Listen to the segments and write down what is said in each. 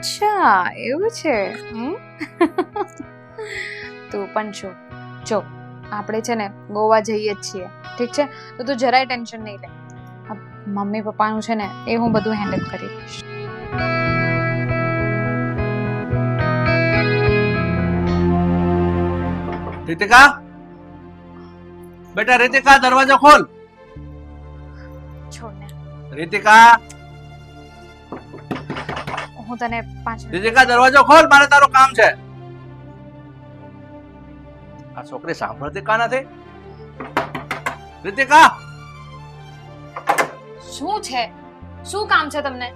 અચ્છા એવું છે તું પણ શું જો આપણે છે ને ગોવા જઈએ જ છીએ ઠીક છે તો તું જરાય ટેન્શન નહીં લે મમ્મી પપ્પાનું છે ને એ હું બધું હેન્ડલ કરી લઈશ रितिका बेटा रितिका दरवाजा खोल છોડ ને रितिका હું તને 5 મિનિટ रितिका दरवाजा खोल मारे तारो काम છે આ છોકરી સાંભળતી કા નથી रितिका શું છે શું કામ છે તમને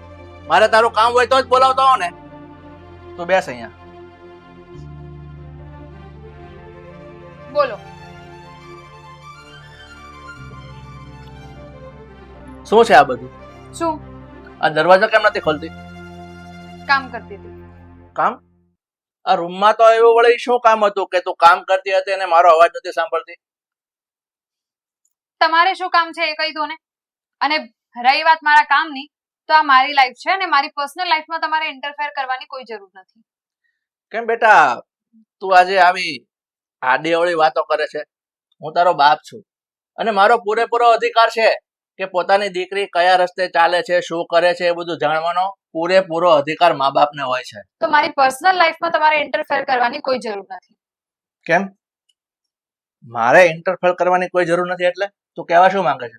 મારે તારું કામ હોય તો જ બોલાવતો હો ને તું બેસ અહીંયા બોલો શું છે આ બધું શું આ દરવાજા કેમ નથી ખોલતી કામ કરતી હતી કામ આ રૂમમાં તો એવું વળી શું કામ હતું કે તું કામ કરતી હતી અને મારો અવાજ નથી સાંભળતી તમારે શું કામ છે એ કહી દો ને અને રહી વાત મારા કામની તો આ મારી લાઈફ છે અને મારી પર્સનલ લાઈફમાં તમારે ઇન્ટરફેર કરવાની કોઈ જરૂર નથી કેમ બેટા તું આજે આવી આડીઅવળી વાતો કરે છે હું તારો બાપ છું અને મારો પૂરેપૂરો અધિકાર છે કે પોતાની દીકરી કયા રસ્તે ચાલે છે શું કરે છે એ બધું જાણવાનો પૂરેપૂરો અધિકાર મા બાપને હોય છે તો મારી પર્સનલ લાઈફમાં તમારે ઇન્ટરફેર કરવાની કોઈ જરૂર નથી કેમ મારે ઇન્ટરફેર કરવાની કોઈ જરૂર નથી એટલે તું કહેવા શું માંગે છે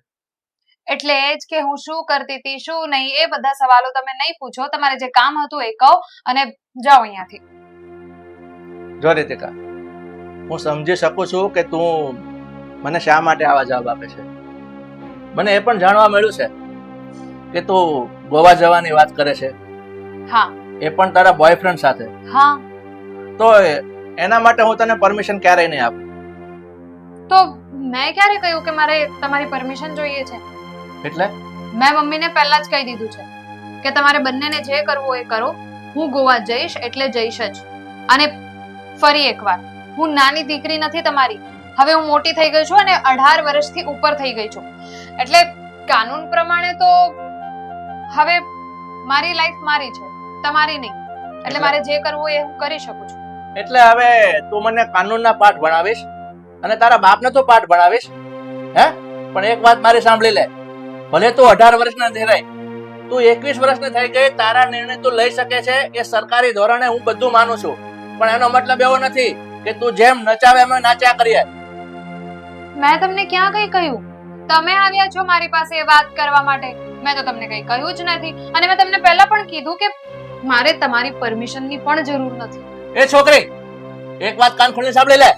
એટલે એ જ કે હું શું કરતી હતી શું નહીં એ બધા સવાલો તમે નહીં પૂછો તમારે જે કામ હતું એ કહો અને જાઓ અહીંયાથી જો રીતિકા હું સમજી શકું છું કે તું મને શા માટે આવા જવાબ આપે છે મને એ પણ જાણવા મળ્યું છે કે તું ગોવા જવાની વાત કરે છે હા એ પણ તારા બોયફ્રેન્ડ સાથે હા તો એના માટે હું તને પરમિશન ક્યારેય નહીં આપું તો મેં ક્યારે કહ્યું કે મારે તમારી પરમિશન જોઈએ છે એટલે મેં મમ્મીને પહેલા જ કહી દીધું છે કે તમારે બંનેને જે કરવું હોય એ કરો હું ગોવા જઈશ એટલે જઈશ જ અને ફરી એકવાર હું નાની દીકરી નથી તમારી હવે હું મોટી થઈ ગઈ છું અને 18 વર્ષથી ઉપર થઈ ગઈ છું એટલે કાનૂન પ્રમાણે તો હવે મારી લાઈફ મારી છે તમારી નહીં એટલે મારે જે કરવું હોય એ હું કરી શકું છું એટલે હવે તું મને કાનૂનના પાઠ ભણાવીશ અને તારા બાપને તો પાઠ ભણાવીશ હે પણ એક વાત મારી સાંભળી લે ભલે તું 18 વર્ષના નથી રહી તું 21 વર્ષની થઈ ગઈ તારા નિર્ણય તું લઈ શકે છે એ સરકારી ધોરણે હું બધું માનું છું પણ એનો મતલબ એવો નથી કે તું જેમ નચાવે એમ નાચ્યા કરીએ મેં તમને ક્યાં કઈ કહ્યું તમે આવ્યા છો મારી પાસે એ વાત કરવા માટે મેં તો તમને કઈ કહ્યું જ નથી અને મેં તમને પહેલા પણ કીધું કે મારે તમારી પરમિશનની પણ જરૂર નથી એ છોકરી એક વાત કાન ખોલીને સાંભળી લે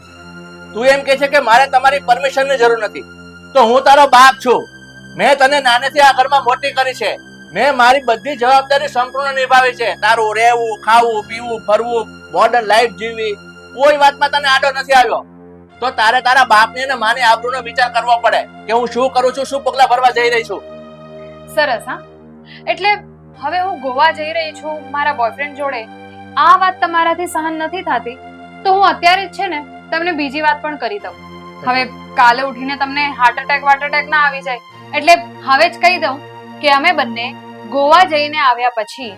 તું એમ કહે છે કે મારે તમારી પરમિશનની જરૂર નથી તો હું તારો બાપ છું મેં તને નાનેથી આ ઘરમાં મોટી કરી છે મેં મારી બધી જવાબદારી સંપૂર્ણ નિભાવી છે તારું રહેવું ખાવું પીવું ફરવું મોડર્ન લાઈફ જીવવી કોઈ વાતમાં તને આડો નથી આવ્યો તો તારે તારા બાપની અને માની આબરૂનો વિચાર કરવો પડે કે હું શું કરું છું શું પગલા ભરવા જઈ રહી છું સરસ હા એટલે હવે હું ગોવા જઈ રહી છું મારા બોયફ્રેન્ડ જોડે આ વાત તમારાથી સહન નથી થતી તો હું અત્યારે જ છે ને તમને બીજી વાત પણ કરી દઉં હવે કાલે ઉઠીને તમને હાર્ટ એટેક ના આવી જાય એટલે હવે જ કહી દઉં કે અમે બંને ગોવા જઈને આવ્યા પછી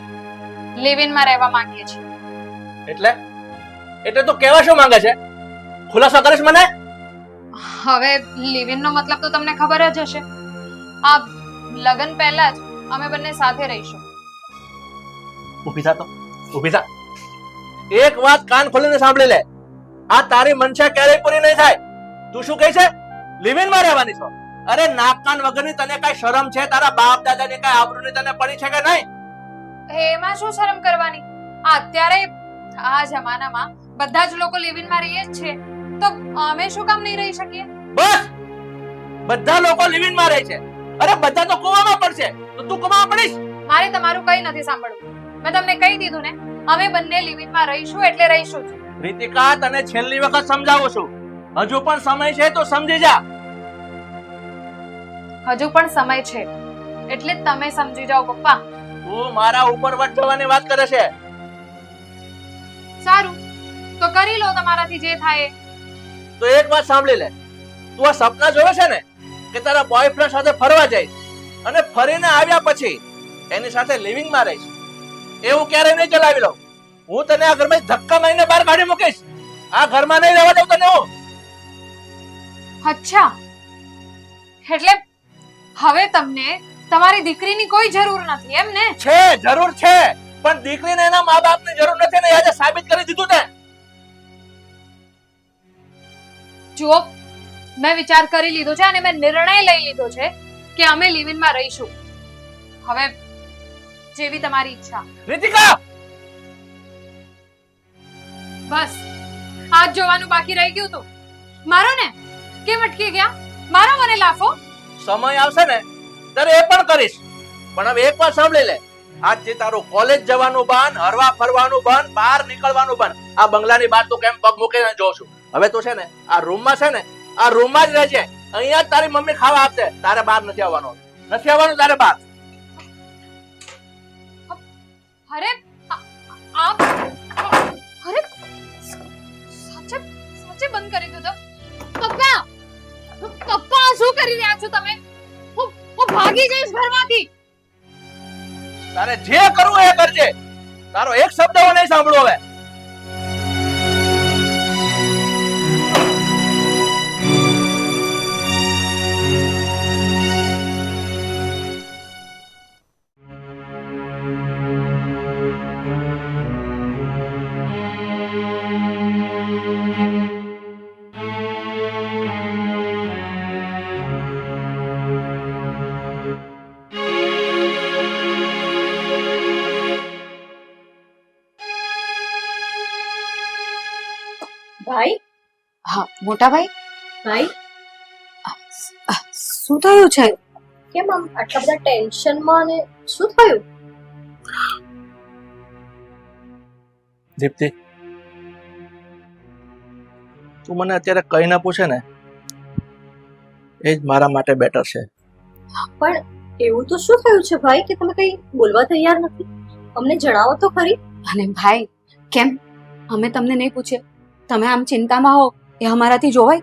લિવ ઇનમાં રહેવા માંગીએ છીએ એટલે તું કહેવા શું માંગે છે ખુલાસો કરીશ મને હવે લિવ ઇન નો મતલબ તો તમને ખબર જ હશે આ લગન પહેલા જ અમે બંને સાથે રહીશું ઊભી થા તો ઊભી થા એક વાત કાન ખોલીને સાંભળી લે આ તારી મનસા ક્યારેય પૂરી નહીં થાય તું શું કહે છે લિવ ઇન માં રહેવાની છો અરે નાક કાન વગરની તને કઈ શરમ છે તારા બાપ દાદાની કઈ આબરૂની તને પડી છે કે નહીં એમાં શું શરમ કરવાની આ અત્યારે આ જમાનામાં બધા જ લોકો લિવ ઇન માં રહીએ જ છે તો અમે શું કામ નહીં રહી શકીએ બસ બધા લોકો લિવ ઇન માં રહે છે અરે બધા તો કુવામાં પડશે તો તું કુવામાં પડીશ મારે તમારું કઈ નથી સાંભળવું મેં તમને કહી દીધું ને અમે બંને લિવ ઇન માં રહીશું એટલે રહીશું જ રીતિકા તને છેલ્લી વખત સમજાવું છું હજુ પણ સમય છે તો સમજી જા હજુ પણ સમય છે એટલે તમે સમજી જાઓ પપ્પા તું મારા ઉપર વટ જવાની વાત કરે છે સારું તો કરી લો તમારાથી જે થાય તો એક વાત સાંભળી લે તું આ સપના જોવે છે ને કે તારા બોયફ્રેન્ડ સાથે ફરવા જઈશ અને ફરીને આવ્યા પછી એની સાથે લિવિંગ માં રહીશ એવું ક્યારેય નહીં ચલાવી લઉં. હું તને આ ઘરમાં ધક્કા મારીને બહાર કાઢી મૂકીશ. આ ઘરમાં નહીં રહેવા દઉં તને હું. અચ્છા, એટલે હવે તમને તમારી દીકરીની કોઈ જરૂર નથી એમ ને? છે, જરૂર છે, પણ દીકરીને એના મા બાપની જરૂર નથી ને આજે સાબિત કરી દીધું તે. જુઓ, મેં વિચાર કરી લીધો છે અને મેં નિર્ણય લઈ લીધો છે કે અમે લિવિનમાં રહીશું. હવે જેવી તમારી ઈચ્છા. રીતિકા, બસ આજ જોવાનું બાકી રહી ગયું હતું. મારો ને કેમ અટકી ગયા? મારો મને લાફો. સમય આવશે ને ત્યારે એ પણ કરીશ, પણ હવે એક વાર સાંભળી લે. આજથી તારું કોલેજ જવાનું બંધ, હરવા ફરવાનું બંધ, બહાર નીકળવાનું બંધ. આ બંગલાની બહાર તું કેમ પગ મૂકીને જોઉં છું. હવે તું છે ને આ રૂમમાં છે ને આ રૂમમાં જ રહેજે. અહીંયા જ તારી મમ્મી ખાવા આપશે. તારે બહાર નથી આવવાનું. નથી આવવાનું તારે બહાર. અરે આપ અરે સાચે સાચે બંધ કરી દો તો. પપ્પા, પપ્પા શું કરી રહ્યા છો તમે? હું ભાગી જઈશ ઘરમાંથી. તારે જે કરવું એ કરજે. તારો એક શબ્દ હું નહીં સાંભળું હવે. ભાઈ, હા મોટા ભાઈ. ભાઈ શું થયું છે? કેમ આમ આટલા બધા ટેન્શનમાં ને શું થયું? દીપ્તિ, તું મને અત્યારે કઈ ના પૂછે ને એ જ મારા માટે બેટર છે. પણ એવું તો શું થયું છે ભાઈ કે તમે કઈ બોલવા તૈયાર નથી? અમને જણાવો તો ખરી. અને ભાઈ, કેમ અમે તમને નહીં પૂછે? તમે આમ ચિંતામાં હો એ અમારાથી જોવાય?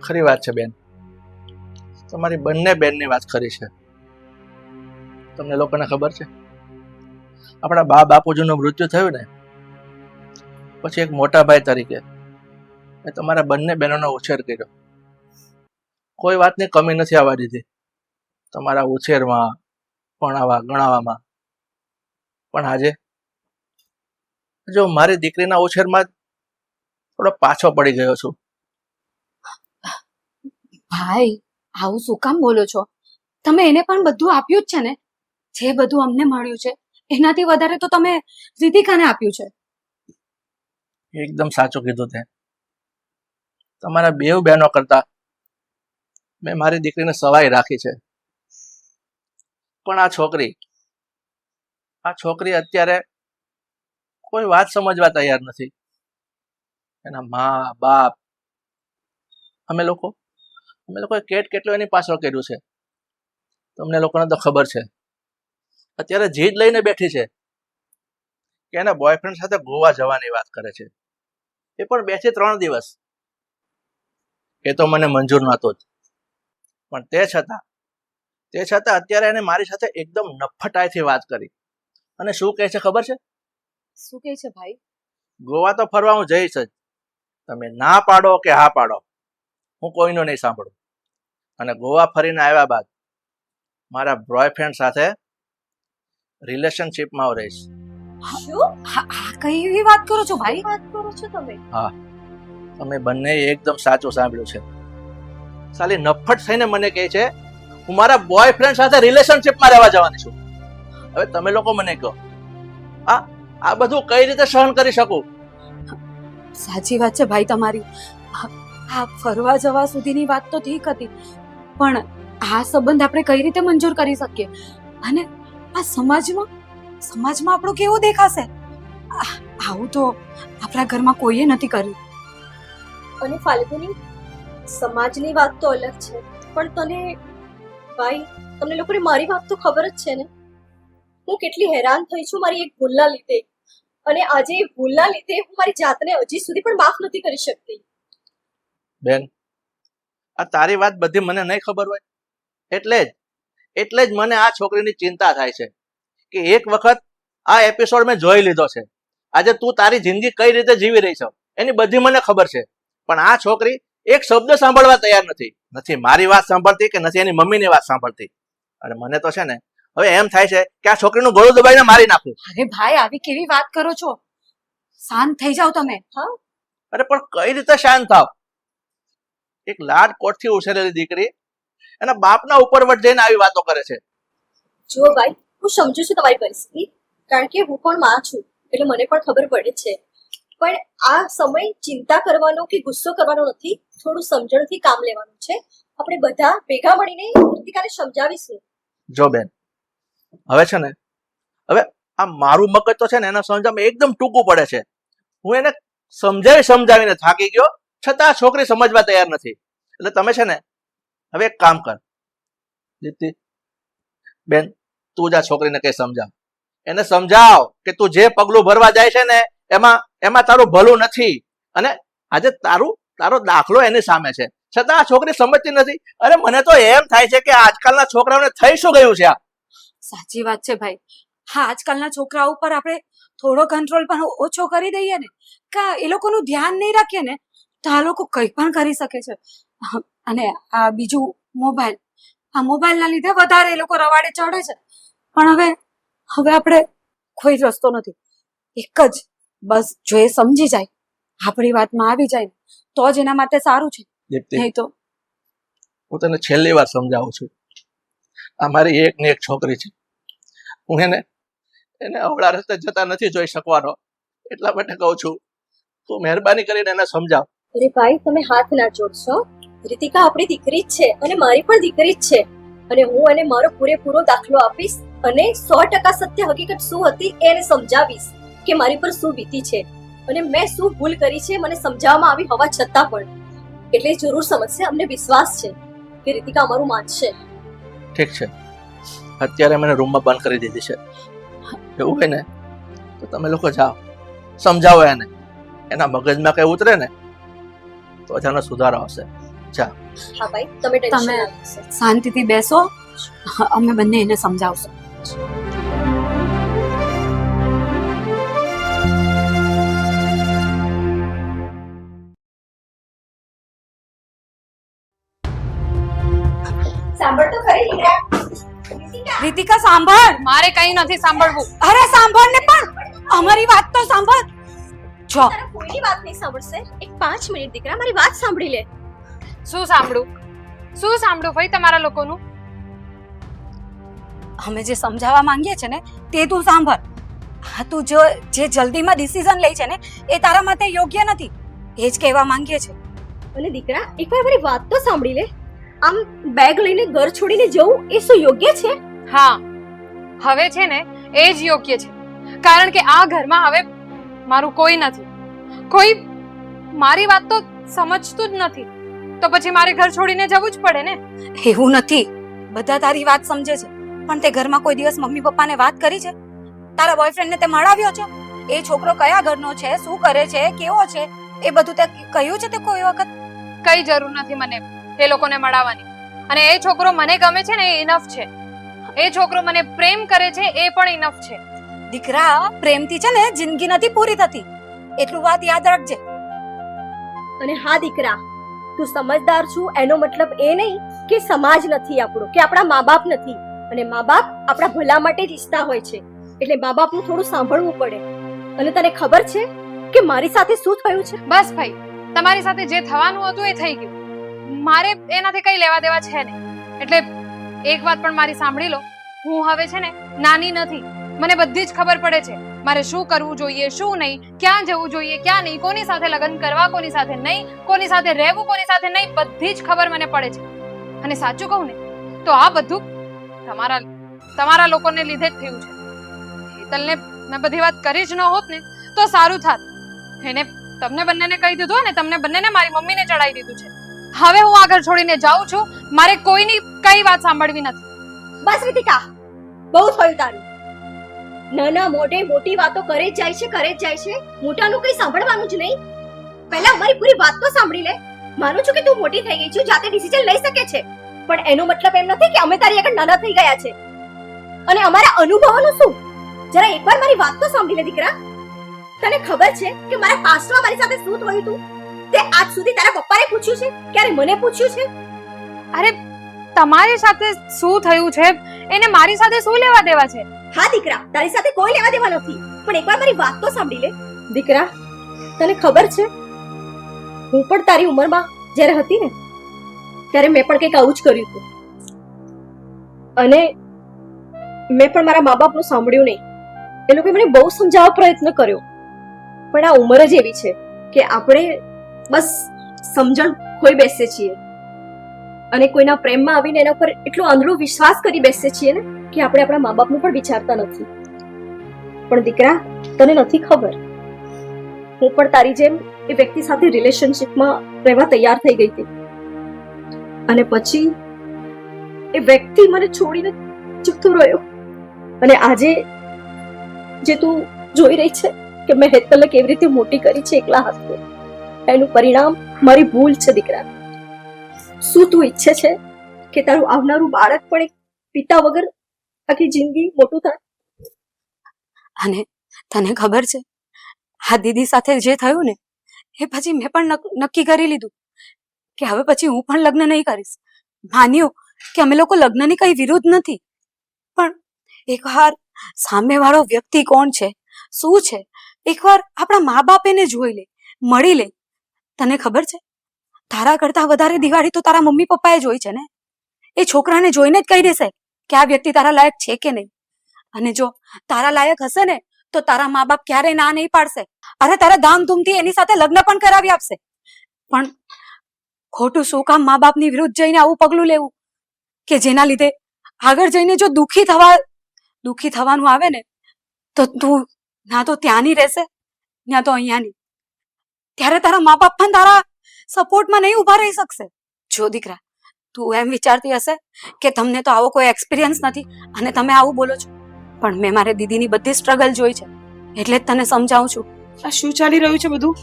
ખરી વાત છે બેન, તમારી બંને બેનની વાત ખરી છે. તમને લોકોને ખબર છે આપણા બા બાપુજીનું મૃત્યુ થયું ને પછી એક મોટા ભાઈ તરીકે મેં તમારા બંને બહેનોનો ઉછેર કર્યો. કોઈ વાતની કમી નથી આવવા દીધી તમારા ઉછેરમાં, ભણાવવા ગણાવવામાં. પણ આજે જો મારી દીકરીના ઉછેરમાં થોડો પાછો પડી ગયો છું. ભાઈ, આવું શું કામ બોલો છો? તમે એને પણ બધું આપ્યું જ છે ને? જે બધું અમને મળ્યું છે એનાથી વધારે તો તમે રીતિકાને આપ્યું છે. એકદમ સાચું કીધું તે. તમારા બેવ બહેનો કરતા મેં મારી દીકરીને સવાઈ રાખી છે. પણ આ છોકરી અત્યારે કોઈ વાત સમજવા તૈયાર નથી. એના મા બાપ, અમે લોકોએ કેટલું એની પાછળ કર્યું છે તમને લોકોને તો ખબર છે. અત્યારે જીદ લઈને બેઠી છે કે એના બોયફ્રેન્ડ સાથે ગોવા જવાની વાત કરે છે, એ પણ 2 થી 3 દિવસ. એ તો મને મંજૂર નહોતો જ, પણ તે છતાં અત્યારે એને મારી સાથે એકદમ નફ્ફટાઈથી વાત કરી અને શું કહે છે ખબર છે? શું કહે છે ભાઈ? ગોવા તો ફરવા હું જઈશ જ, તમે ના પાડો કે હા પાડો હું કોઈનું નહીં સાંભળું. અને ગોવા ફરીને આવ્યા બાદ મારા બોયફ્રેન્ડ સાથે રિલેશનશિપમાં હું રહીશ. શું આ કઈ એવી વાત કરો છો ભાઈ? વાત કરો છો તમે? તમે બંને એકદમ સાચું સાંભળ્યું છે. સાલી નફ્ફટ થઈને મને કહે છે હું મારા બોયફ્રેન્ડ સાથે રિલેશનશિપમાં રહેવા જવાની છું. હવે તમે લોકો મને કહો આ બધું કઈ રીતે સહન કરી શકું? સાચી વાત છે ભાઈ તમારી. આ ફરવા જવા સુધીની વાત તો ઠીક હતી, પણ આ સંબંધ આપણે કઈ રીતે મંજૂર કરી શકીએ? અને આ સમાજમાં આપણો કેવો દેખાશે? આવું તો આપણા ઘરમાં કોઈએ નથી કર્યું. અને ફાલ્ગુની, સમાજની વાત તો અલગ છે, પણ ભાઈ તમને લોકોને મારી વાત તો ખબર જ છે ને. હું કેટલી હેરાન થઈ છું મારી એક ભૂલના લીધે, અને આજે એ ભૂલના લીધે હું મારી જાતને હજી સુધી પણ માફ નથી કરી શકતી. બેન, આ તારી વાત બધી મને નહીં ખબર હોય એટલે જ મને આ છોકરીની ચિંતા થાય છે. કે એક વખત આ એપિસોડ મેં જોઈ લીધો છે. આજે તું તારી જિંદગી કઈ રીતે જીવી રહી છે એની બધી મને ખબર છે, પણ આ છોકરી એક શબ્દ સાંભળવા તૈયાર નથી મારી વાત સાંભળતી કે નથી એની મમ્મીની વાત સાંભળતી. અને મને તો છે ને હવે એમ થાય છે કે આ છોકરીનું ગળું દબાઈને મારી નાખું. અરે ભાઈ, આવી કેવી વાત કરો છો? શાંત થઈ જાઓ તમે. હા, અરે પણ કઈ રીતે શાંત થાવ? એક લાડ કોટથી ઉછેરેલી દીકરી એના બાપના ઉપર વટ જઈને આવી વાતો કરે છે. જુઓ ભાઈ, હું સમજુ છું તમારી પરિસ્થિતિ, કારણ કે હું પણ માં છું, એટલે મને પણ ખબર પડે છે. પણ આ સમય ચિંતા કરવાનો કે ગુસ્સો કરવાનો નથી, થોડું સમજણથી કામ લેવાનું છે. આપણે બધા ભેગા મળીને કૃતિકાને સમજાવીશું. જો બેન, હવે છે ને હવે આ મારું મગજ તો છે ને એને સમજવામાં એકદમ ટૂંકું પડે છે. હું એને સમજાવીને થાકી ગયો, છતાં આ છોકરી સમજવા તૈયાર નથી. એટલે તમે છે ને હવે એક કામ કર દીપ્તિ બેન, તું જ આ છોકરીને કઈ સમજાવ. એને સમજાવ કે તું જે પગલું ભરવા જાય છે ને એમાં તારું ભલું નથી, અને આજે તારો દાખલો એની સામે છે, છતાં આ છોકરી સમજતી નથી. અરે મને તો એમ થાય છે કે આજકાલના છોકરાઓને થઈ શું ગયું છે? સાચી વાત છે ભાઈ. હા, આજકાલના છોકરાઓ ઉપર આપણે થોડો કંટ્રોલ પણ ઓછો કરી દઈએ ને, કે એ લોકોનું ધ્યાન નહીં રાખીએ ને, તો આ લોકો કંઈ પણ કરી શકે છે. અને આ બીજું મોબાઈલ, આ મોબાઈલના લીધે વધારે એ લોકો રવાડે ચડે છે. પણ હવે આપણે કોઈ રસ્તો નથી, એક જ, બસ જો એ સમજી જાય, આપણી વાતમાં આવી જાય તો જ એના માટે સારું છે. દીપ્તિ, નહીં તો હું તને છેલ્લી વાર સમજાવું છું, આ મારી એક ને એક છોકરી છે. હું એને અવળા રસ્તે જતા નથી જોઈ શકવાનો, એટલા માટે કહું છું તું મહેરબાની કરીને એને સમજાવ. અરે ભાઈ, તમે હાથ ના જોડશો. રીતિકા આપણી દીકરી જ છે અને મારી પણ દીકરી જ છે, અને હું એને મારો પૂરેપૂરો દાખલો આપીશ અને 100% સત્ય હકીકત શું હતી એને સમજાવીશ કે મારી પર શું વીતી છે અને મેં શું ભૂલ કરી છે મને સમજાવવામાં આવી હોવા છતાં પણ. એટલે જરૂર સમજશે, અમને વિશ્વાસ છે કે રીતિકા અમારું માનશે. ઠીક છે, અત્યારે મને રૂમમાં બંધ કરી દીધી છે. એવું હોય ને તો તમે લોકો જાઓ, સમજાવો એને, એના મગજમાં કઈ ઉતરે ને તો જ આનો સુધારો આવશે. જા. હા ભાઈ, તમે ટેન્શન તમે ના લેશો. શાંતિથી બેસો, અમે બંને એને સમજાવશું. સાંભળ તો ખરી રીતિકા. રીતિકા સાંભળ. મારે કઈ નથી સાંભળવું. અરે સાંભળ ને, પણ અમારી વાત તો સાંભળ. જો તારા કોઈની વાત નહીં સાંભળશે. એક 5 મિનિટ દીકરા, મારી વાત સાંભળી લે. શું સાંભળું ભાઈ તમારા લોકોનું? અમે જે સમજાવવા માંગીએ છે ને તે તું સાંભળ. હા, તું જે જલ્દીમાં ડિસિઝન લે છે ને એ તારા માટે યોગ્ય નથી, એ જ કહેવા માંગીએ છે. અને દીકરા, એકવાર મારી વાત તો સાંભળી લે. આમ બેગ લઈને ઘર છોડીને જવું એ શું યોગ્ય છે? હા, હવે છે ને એ જ યોગ્ય છે, કારણ કે આ ઘરમાં હવે મારું કોઈ નથી. કોઈ મારી વાત તો સમજતું જ નથી, તો પછી મારે ઘર છોડીને જવું જ પડે ને. એવું નથી, બધા તારી વાત સમજે છે, પણ તે ઘરમાં કોઈ દિવસ મમ્મી પપ્પાને વાત કરી છે? તારા બોયફ્રેન્ડને તે મળાવ્યો છે? એ છોકરો કયા ઘરનો છે, શું કરે છે, કેવો છે, એ બધું તે કહ્યું છે તે કોઈ વખત? કઈ જરૂર નથી મને એ લોકોને મળાવવાની, અને એ છોકરો મને ગમે છે ને એ ઇનફ છે. એ છોકરો મને પ્રેમ કરે છે એ પણ ઇનફ છે. દીકરા, પ્રેમથી છે ને જિંદગી નથી પૂરી થતી, એટલું વાત યાદ રાખજે. અને હા દીકરા, તું સમજદાર છું એનો મતલબ એ નહીં કે સમાજ નથી આપણો, કે આપણા મા બાપ નથી. અને મા બાપ આપણા ભલા માટે જ ઈચ્છતા હોય છે, એટલે મા બાપનું થોડું સાંભળવું પડે. અને તને ખબર છે કે મારી સાથે શું થયું છે? બસ ભાઈ, તમારી સાથે જે થવાનું હતું એ થઈ ગયું. મારે એનાથી કઈ લેવા દેવા છે નહીં. એટલે એક વાત પણ મારી સાંભળી લો, હું હવે છે ને નાની નથી. મને બધી જ ખબર પડે છે મારે શું કરવું જોઈએ, શું નહીં, ક્યાં જવું જોઈએ, ક્યાં નહીં, કોની સાથે લગ્ન કરવા, કોની સાથે નહીં, કોની સાથે રહેવું, કોની સાથે નહીં, બધી જ ખબર મને પડે છે. અને સાચું કહું ને તો આ બધું તમારા લોકોને લીધે જ થયું છે. હેતલને મેં બધી વાત કરી જ ન હોત ને તો સારું થાત. એને તમને બંનેને કહી દીધું અને તમને બંનેને મારી મમ્મીને ચડાવી દીધું છે. હવે હું આગળ છોડીને જાઉં છું, મારે કોઈની કઈ વાત સાંભળવી નથી. બસ રીતિકા, બહુ થયું તારું. નાના મોઢે મોટી વાતો કરે જ જાય છે, કરે જ જાય છે. મોટાનું કઈ સાંભળવાનું જ નહીં. પહેલા અમારી પૂરી વાત તો સાંભળી લે. માનું છું કે તું મોટી થઈ ગઈ છે, જાતે ડિસિઝન લઈ શકે છે, પણ એનો મતલબ એમ નથી કે અમે તારી આગળ નાના થઈ ગયા છે. અને અમારા અનુભવોનું શું? જરા એકવાર મારી વાત તો સાંભળી લે દીકરા. તને ખબર છે કે મારા પાસ્ટમાં મારી સાથે શું થયું હતું? તે આજ સુધી તારા પપ્પાને પૂછ્યું છે? ક્યારે મને પૂછ્યું છે? અરે તમારી સાથે શું થયું છે એને મારી સાથે શું લેવા દેવા છે? હા દીકરા, તારી સાથે કોઈ લેવા દેવા નથી. પણ એકવાર મારી વાત તો સાંભળી લે. દીકરા, તને ખબર છે હું પણ તારી ઉંમરમાં જ્યારે હતી ને ત્યારે મેં પણ કંઈક આવું જ કર્યું હતું. અને મેં પણ મારા મા બાપનું સાંભળ્યું નહીં. એ લોકોએ મને બહુ સમજાવવા પ્રયત્ન કર્યો, પણ આ ઉંમર જ એવી છે કે આપણે બસ સમજણ ખોઈ બેસીએ છીએ અને કોઈના પ્રેમમાં આવીને એના પર એટલો આંધળો વિશ્વાસ કરી બેસીએ છીએ ને કે આપણે આપણા મા બાપનું પણ વિચારતા નથી. પણ દીકરા, તને નથી ખબર, હું પણ તારી જેમ એ વ્યક્તિ સાથે રિલેશનશિપમાં રહેવા તૈયાર થઈ ગઈ હતી. અને પછી એ વ્યક્તિ મને છોડીને જતો રહ્યો. અને આજે જે તું જોઈ રહી છે કે મેં હેતલને કેવી રીતે મોટી કરી છે એકલા હાથે, એનું પરિણામ મારી ભૂલ છે દીકરા. શું તું ઈચ્છે છે કે તારું આવનારું બાળક પણ એક પિતા વગર આખી જિંદગી મોટું થાય? અને તને ખબર છે આ દીદી સાથે જે થયું ને એ પછી મેં પણ નક્કી કરી લીધું કે હવે પછી હું પણ લગ્ન નહીં કરીશ. માન્યું કે અમે લોકો લગ્નની કઈ વિરુદ્ધ નથી, પણ એકવાર સામેવાળો વ્યક્તિ કોણ છે, શું છે, એકવાર આપણા મા બાપ એને જોઈ લે, મળી લે. તને ખબર છે તારા કરતા વધારે દિવાળી તો તારા મમ્મી પપ્પાએ જોઈ છે ને. એ છોકરાને જોઈને જ કહી દેશે કે આ વ્યક્તિ તારા લાયક છે કે નહીં. અને જો તારા લાયક હશે ને તો તારા મા બાપ ક્યારેય ના નહીં પાડશે. અરે તારા ધામધૂમથી એની સાથે લગ્ન પણ કરાવી આપશે. પણ ખોટું શું કામ મા બાપની વિરુદ્ધ જઈને આવું પગલું લેવું કે જેના લીધે આગળ જઈને જો દુઃખી થવાનું આવે ને તો તું ના તો ત્યાંની રહેશે ના તો અહીંયાની. ત્યારે તારા મા બાપ પણ તારા સપોર્ટમાં નહીં ઉભા રહી શકશે. જો દીકરા, તું એમ વિચારતી હશે કે તમને તો આવો કોઈ એક્સપિરિયન્સ નથી અને તમે આવું બોલો છો, પણ મેં મારી દીદીની બધી સ્ટ્રગલ જોઈ છે એટલે જ તને સમજાવું છું. આ શું ચાલી રહ્યું છે બધું?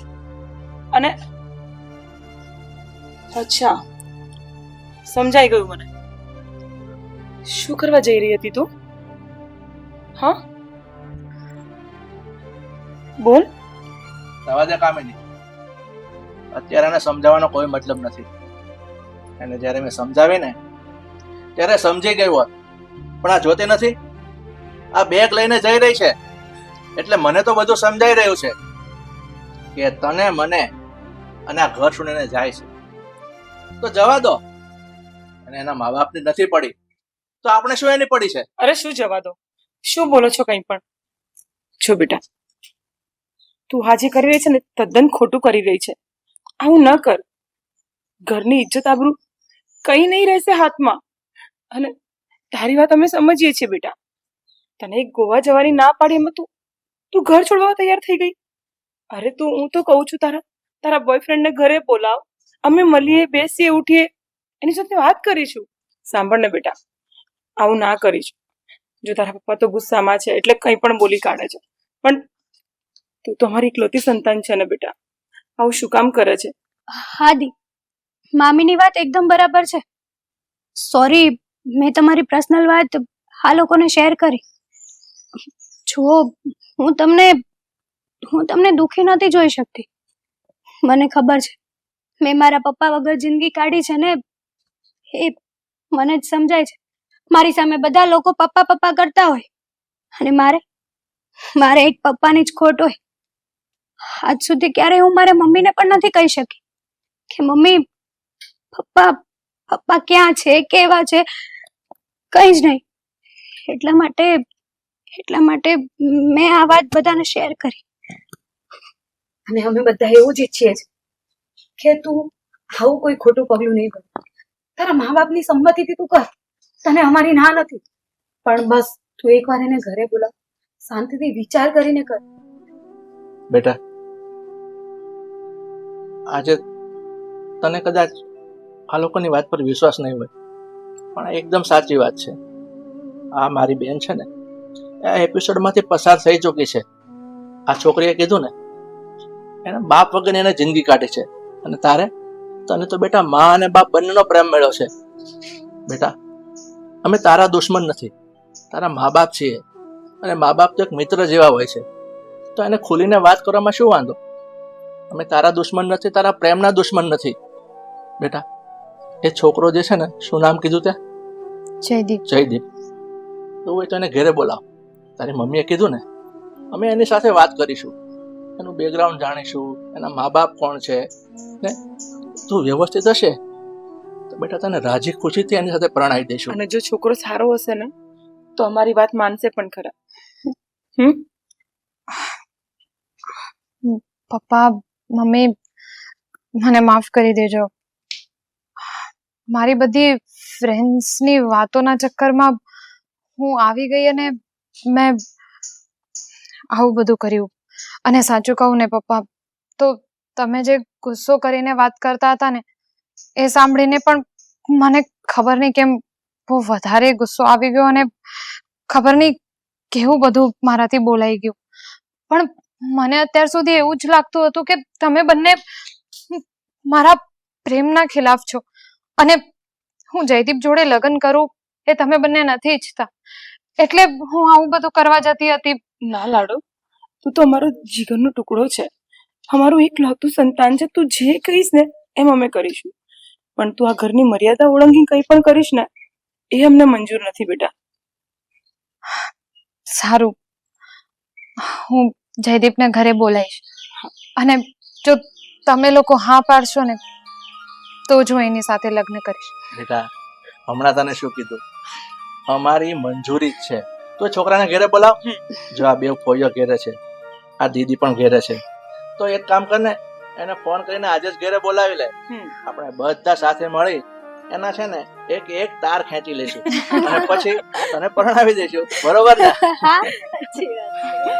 અને અચ્છા, સમજાઈ ગયું મને. શું કરવા જઈ રહી હતી તું? હા, બોલ. થવા દે કામિની, અત્યારે એને સમજાવવાનો કોઈ મતલબ નથી. અને જ્યારે મેં સમજાવી ને ત્યારે સમજી ગઈ હોત, પણ આ જોતી નથી, આ બેગ લઈને જઈ રહી છે. એટલે મને તો બધું સમજાઈ રહ્યું છે કે તને મને અને આ ઘર છોડીને જાય છે તો જવા દો. અને એના મા બાપની નથી પડી તો આપણે શું એની પડી છે? અરે શું જવા દો, શું બોલો છો કંઈ પણ? જો બેટા, તું હાજી કરી રહી છે ને તદ્દન ખોટું કરી રહી છે. આવું ન કર. ઘરની ઇજ્જત આબરૂ કઈ નહીં રહેશે હાથમાં. અને તારી વાત અમે સમજીએ છીએ બેટા. તને એક ગોવા જવાની ના પાડી એમાં તું ઘર છોડવા તૈયાર થઈ ગઈ. અરે હું તો કહું છું તારા બોયફ્રેન્ડને ઘરે બોલાવ, અમે મળીએ, બેસીએ, ઉઠીએ, એની સાથે વાત કરીશું. સાંભળ ને બેટા, આવું ના કરીશું. જો તારા પપ્પા તો ગુસ્સામાં છે એટલે કંઈ પણ બોલી કાઢે છે, પણ તું તો અમારી એકલૌતી સંતાન છે ને બેટા, આવું શું કામ કરે છે? હા દી, મામીની વાત એકદમ બરાબર છે. સોરી, મેં તમારી પર્સનલ વાત આ લોકોને શેર કરી. જો હું તમને દુઃખી નથી જોઈ શકતી. મને ખબર છે મેં મારા પપ્પા વગર જિંદગી કાઢી છે ને, એ મને જ સમજાય છે. મારી સામે બધા લોકો પપ્પા પપ્પા કરતા હોય અને મારે એક પપ્પાની જ ખોટ હોય. આજ સુધી ક્યારેય હું મારા મમ્મીને પણ નથી કહી શકી કે મમ્મી પપ્પા ક્યાં છે, કેવા છે, કઈ જ નહીં. એટલા માટે મેં આ વાત બધાને શેર કરી. અને અમે બધા એવું જ ઈચ્છીએ છીએ કે તું આવું કોઈ ખોટું પગલું નહીં કર. તારા મા બાપની સંમતિથી તું કર, તને અમારી ના નથી. પણ બસ તું એકવાર એને ઘરે બોલાવ, શાંતિથી વિચાર કરીને કર. બેટા, આજે તને કદાચ આ લોકોની વાત પર વિશ્વાસ નહીં હોય, પણ એકદમ સાચી વાત છે. આ મારી બેન છે ને, આ એપિસોડમાંથી પસાર થઈ ચૂકી છે. આ છોકરીએ કીધું ને, એના બાપ વગર એને જિંદગી કાઢી છે. અને તને તો બેટા મા અને બાપ બંનેનો પ્રેમ મળ્યો છે. બેટા, અમે તારા દુશ્મન નથી, તારા મા બાપ છીએ, અને મા બાપ તો એક મિત્ર જેવા હોય છે, તો એને ખુલીને વાત કરવામાં શું વાંધો? અમે તારા દુશ્મન નથી, તારા પ્રેમના દુશ્મન નથી. બેટા, એ છોકરો જે છે ને, શું નામ કીધું તે? જયદીપ. જયદીપ. તો હોય તો એને ઘરે બોલાવ. તારી મમ્મીએ કીધું ને, અમે એની સાથે વાત કરીશું, એનું બેકગ્રાઉન્ડ જાણીશું, એના મા બાપ કોણ છે, ને તું વ્યવસ્થિત હશે તો બેટા તને રાજી ખુશીથી એની સાથે પરણાવી દઈશું. અને જો છોકરો સારો હશે ને તો અમારી વાત માનશે પણ ખરા. પપ્પા, મમ્મી, મને માફ કરી દેજો. મારી બધી ફ્રેન્ડ્સની વાતોના ચક્કરમાં હું આવી ગઈ અને મેં આવું બધું કર્યું. અને સાચું કહું ને પપ્પા, તો તમે જે ગુસ્સો કરીને વાત કરતા હતા ને, એ સાંભળીને પણ મને ખબર નહીં કેમ બહુ વધારે ગુસ્સો આવી ગયો, અને ખબર નહીં કેવું બધું મારાથી બોલાઈ ગયું. પણ મને અત્યાર સુધી એવું જ લાગતું હતું કે તમે બંને મારા પ્રેમના ખિલાફ છો, અને હું જયદીપ જોડે લગ્ન કરું એ તમે બંને નથી ઈચ્છતા, એટલે હું આવું બધું કરવા જતી હતી. ના લાડો, તું તો અમારો જીગરનો ટુકડો છે, અમારું એકલૌતું સંતાન છે. તું જે કહીશ ને એમ અમે કરીશું, પણ તું આ ઘરની મર્યાદા ઓળંગી કંઈ પણ કરીશ ને એ અમને મંજૂર નથી બેટા. સારું, હું જયદીપને ઘરે બોલાવીશ, અને જો તમે લોકો હા પાડશો ને તો જ હું એની સાથે લગ્ન કરીશ. બેટા, હમણાં તને શું કીધું? અમારી મંજૂરી જ છે. તો છોકરાને ઘરે બોલાવ. જો આ બે ફોઈઓ ઘેરે છે, આ દીદી પણ ઘેરે છે, તો એક કામ કર ને, એને ફોન કરીને આજે જ ઘરે બોલાવી લે. આપણે બધા સાથે મળી એના છે ને એક એક તાર ખેંચી લઈશું, અને પછી તને પરણાવી દઈશું. બરોબર ને? સાચી વાત છે.